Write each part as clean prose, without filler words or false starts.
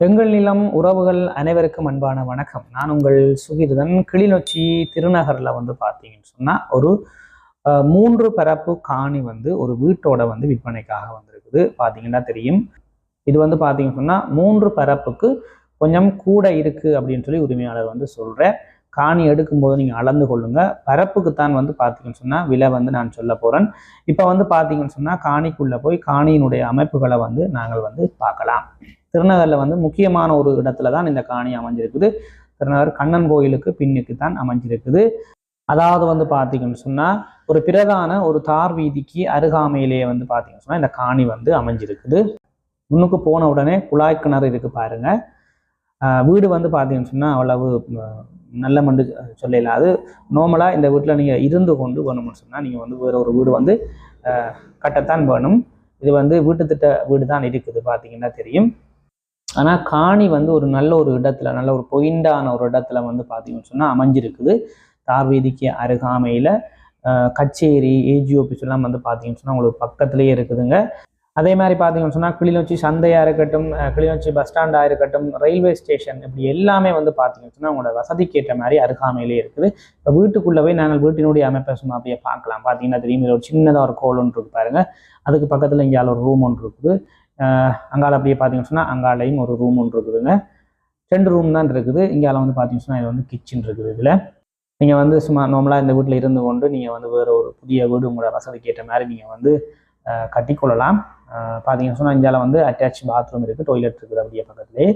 எங்கள் நிலம் உறவுகள் அனைவருக்கும் அன்பான வணக்கம். நான் உங்கள் சுகிர்தன். கிளிநொச்சி திருநகரில் பார்த்தீங்கன்னு சொன்னால் ஒரு 3 பரப்பு காணி ஒரு வீட்டோட விற்பனைக்காக வந்திருக்குது. பார்த்தீங்கன்னா தெரியும். இது பார்த்தீங்கன்னு சொன்னால் 3 பரப்புக்கு கொஞ்சம் கூட இருக்குது அப்படின்னு சொல்லி உரிமையாளர் சொல்கிறேன். காணி எடுக்கும்போது நீங்கள் அளந்து கொள்ளுங்க. பரப்புக்கு தான் பார்த்தீங்கன்னு சொன்னால் விலை நான் சொல்ல போகிறேன். இப்போ பார்த்தீங்கன்னு சொன்னால் காணிக்குள்ளே போய் காணியினுடைய அமைப்புகளை நாங்கள் பார்க்கலாம். திருநகரில் முக்கியமான ஒரு இடத்துல தான் இந்த காணி அமைஞ்சிருக்குது. திருநகர் கண்ணன் கோயிலுக்கு பின்னுக்கு தான் அமைஞ்சிருக்குது. அதாவது பார்த்தீங்கன்னு சொன்னால் ஒரு பிரதான ஒரு தார் வீதிக்கு அருகாமையிலேயே பார்த்தீங்கன்னு சொன்னால் இந்த காணி அமைஞ்சிருக்குது. முன்னுக்கு போன உடனே குழாய் கிணறு இருக்குது பாருங்க. வீடு பார்த்தீங்கன்னு சொன்னால் அவ்வளவு நல்ல மண்டு சொல்லல. அது நார்மலாக இந்த வீட்டில் நீங்கள் இருந்து கொண்டு வேணும்னு சொன்னால் நீங்கள் வேற ஒரு வீடு கட்டத்தான் வேணும். இது வீட்டு திட்ட வீடு தான் இருக்குது பார்த்தீங்கன்னா தெரியும். ஆனால் காணி ஒரு நல்ல ஒரு இடத்துல, நல்ல ஒரு பொயிண்டான ஒரு இடத்துல பார்த்தீங்கன்னு சொன்னால் அமைஞ்சிருக்குது. தார் வீதிக்கு அருகாமையில் கச்சேரி ஏஜி ஆஃபீஸ் எல்லாம் பார்த்தீங்கன்னு சொன்னால் உங்களுக்கு பக்கத்துலேயே இருக்குதுங்க. அதே மாதிரி பார்த்தீங்கன்னு சொன்னால் கிளிநொச்சி சந்தையாக இருக்கட்டும், கிளிநொச்சி பஸ் ஸ்டாண்டாக இருக்கட்டும், ரயில்வே ஸ்டேஷன், இப்படி எல்லாமே பார்த்தீங்கன்னு சொன்னால் உங்களோட வசதிக்கு ஏற்ற மாதிரி அருகாமையிலே இருக்குது. இப்போ வீட்டுக்குள்ளே போய் நாங்கள் வீட்டினுடைய அமைப்பை சும்மா அப்படியே பார்க்கலாம். பார்த்தீங்கன்னா தெரியும், ஒரு சின்னதாக ஒரு கோல் ஒன்று இருக்கு பாருங்க. அதுக்கு பக்கத்தில் இங்கே ஒரு ரூம் ஒன்று இருக்குது. அங்கால அப்படியே பார்த்தீங்கன்னு சொன்னால் அங்காலையும் ஒரு ரூம் ஒன்று இருக்குதுங்க. 2 ரூம் தான் இருக்குது. இங்கால பார்த்தீங்கன்னு சொன்னால் இது கிச்சன் இருக்குது. இதில் நீங்கள் சும்மா நார்மலாக இந்த வீட்டில் இருந்து கொண்டு நீங்கள் வேறு ஒரு புதிய வீடு உங்களோட வசதிக்கு ஏற்ற மாதிரி நீங்கள் கட்டிக்கொள்ளலாம். பார்த்தீங்கன்னு சொன்னால் இங்கால அட்டாச் பாத்ரூம் இருக்குது, டாய்லெட் இருக்குது அப்படியே பக்கத்துலேயே.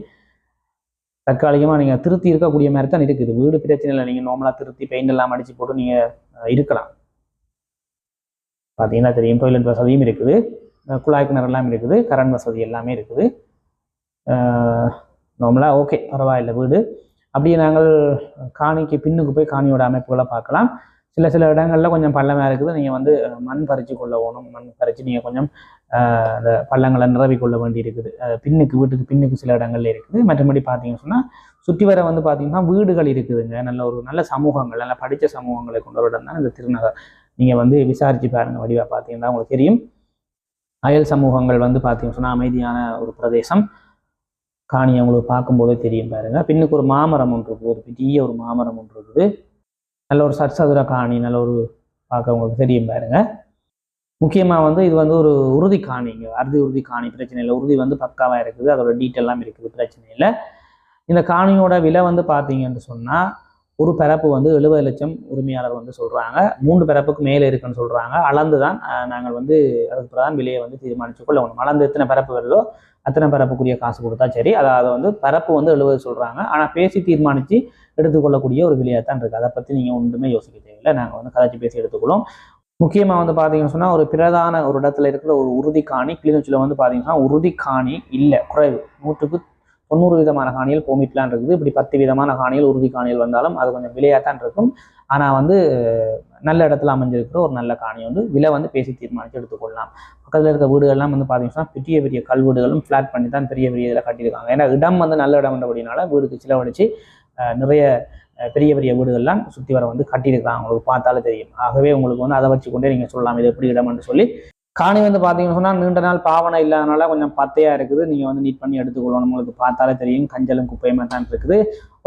தற்காலிகமாக நீங்கள் திருத்தி இருக்கக்கூடிய மாதிரி தான் இருக்குது. வீடு பிரச்சனை இல்லை, நீங்கள் நார்மலாக திருத்தி பெயிண்ட் எல்லாம் அடித்து போட்டு நீங்கள் இருக்கலாம். பார்த்தீங்கன்னா தெரியும், டாய்லெட் வசதியும் இருக்குது, குழாய் கிணறு எல்லாம் இருக்குது, கரண்ட் வசதி எல்லாமே இருக்குது. நார்மலாக ஓகே, பரவாயில்லை வீடு. அப்படியே நாங்கள் காணிக்கு பின்னுக்கு போய் காணியோட அமைப்புகளை பார்க்கலாம். சில இடங்களில் கொஞ்சம் பள்ளமாக இருக்குது. நீங்கள் மண் பறித்து கொள்ள வேணும். மண் பறித்து நீங்கள் கொஞ்சம் அந்த பள்ளங்களை நிரவி கொள்ள வேண்டி இருக்குது. பின்னுக்கு வீட்டுக்கு பின்னுக்கு சில இடங்கள்ல இருக்குது. மற்றபடி பார்த்தீங்கன்னு சொன்னால் சுற்றி வர பார்த்தீங்கன்னா வீடுகள் இருக்குதுங்க. நல்ல சமூகங்கள், நல்ல படித்த சமூகங்களை கொண்ட ஒரு இடம் தான் இந்த திருநகர். நீங்கள் விசாரித்து பாருங்கள், வடிவாக பார்த்தீங்கன்னா உங்களுக்கு தெரியும். அயல் சமூகங்கள் பார்த்தீங்கன்னு சொன்னால் அமைதியான ஒரு பிரதேசம். காணி அவங்களுக்கு பார்க்கும்போதே தெரியும் பாருங்க. பின்னுக்கு ஒரு மாமரம் ஒன்று இருக்குது, ஒரு பெரிய ஒரு மாமரம் ஒன்று இருக்குது. நல்ல ஒரு சதுர காணி, நல்ல ஒரு பார்க்க உங்களுக்கு தெரியும் பாருங்க. முக்கியமாக இது ஒரு உறுதி காணிங்க, அறுதி உறுதி காணி, பிரச்சனை இல்லை. உறுதி பக்காவாக இருக்குது, அதோட டீட்டெயிலாம் இருக்குது, பிரச்சனை இல்லை. இந்த காணியோட விலை பார்த்தீங்கன்னு சொன்னால் ஒரு பரப்பு 70 லட்சம் உரிமையாளர் சொல்கிறாங்க. 3 பரப்புக்கு மேலே இருக்குன்னு சொல்கிறாங்க. அளந்து தான் நாங்கள் அதுக்கு பிரதான் விலையை தீர்மானிச்சு கொள்ளணும். அளந்து எத்தனை பரப்பு வருதோ அத்தனை பரப்புக்குரிய காசு கொடுத்தா சரி. அதாவது பரப்பு 70 சொல்கிறாங்க. ஆனால் பேசி தீர்மானித்து எடுத்துக்கொள்ளக்கூடிய ஒரு விலையாக தான் இருக்குது. அதை பற்றி நீங்கள் ஒன்றுமே யோசிக்க தேவையில்லை. நாங்கள் கதைச்சி பேசி எடுத்துக்கொள்ளும். முக்கியமாக பார்த்தீங்கன்னு சொன்னால் ஒரு பிரதான ஒரு இடத்துல இருக்கிற ஒரு உறுதி காணி கிளிநொச்சியில் பார்த்தீங்கன்னா உறுதி காணி இல்லை, குறைவு. 100க்கு 90 விதமான காணிகள் போமிட்லாம் இருக்குது. இப்படி 10 விதமான காணிகள் உறுதி காணிகள் வந்தாலும் அது கொஞ்சம் விலையாக தான் இருக்கும். ஆனால் நல்ல இடத்துல அமைஞ்சிருக்கிற ஒரு நல்ல காணி விலை பேசி தீர்மானித்து எடுத்துக்கொள்ளலாம். பக்கத்தில் இருக்க வீடுகள்லாம் பார்த்தீங்கன்னா பெரிய பெரிய கல்வீடுகளும் ஃப்ளாட் பண்ணி தான் பெரிய பெரிய இதில் கட்டியிருக்காங்க. ஏன்னா இடம் நல்ல இடம் அப்படின்னால வீடுக்கு சிலவடிச்சு நிறைய பெரிய பெரிய வீடுகள்லாம் சுற்றி வர கட்டியிருக்காங்க. உங்களுக்கு பார்த்தாலே தெரியும். ஆகவே உங்களுக்கு அதை வச்சுக்கொண்டே நீங்கள் சொல்லலாம் இது எப்படி இடம்னு சொல்லி. காணி பார்த்தீங்கன்னு சொன்னால் நீண்ட நாள் பாவனை இல்லாதனால கொஞ்சம் பத்தையாக இருக்குது. நீங்கள் நீட் பண்ணி எடுத்துக்கொள்ளணும். உங்களுக்கு பார்த்தாலே தெரியும், கஞ்சலும் குப்பையுமே தான் இருக்குது.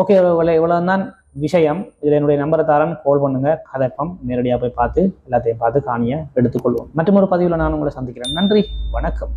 ஓகே, இவ்வளோ தான் விஷயம். இதில் என்னுடைய நம்பரை தரேன், கால் பண்ணுங்கள், கதைப்பம் நேரடியாக போய் பார்த்து எல்லாத்தையும் பார்த்து காணியை எடுத்துக்கொள்வோம். மற்றும் ஒரு பதிவில் நான் உங்களை சந்திக்கிறேன். நன்றி, வணக்கம்.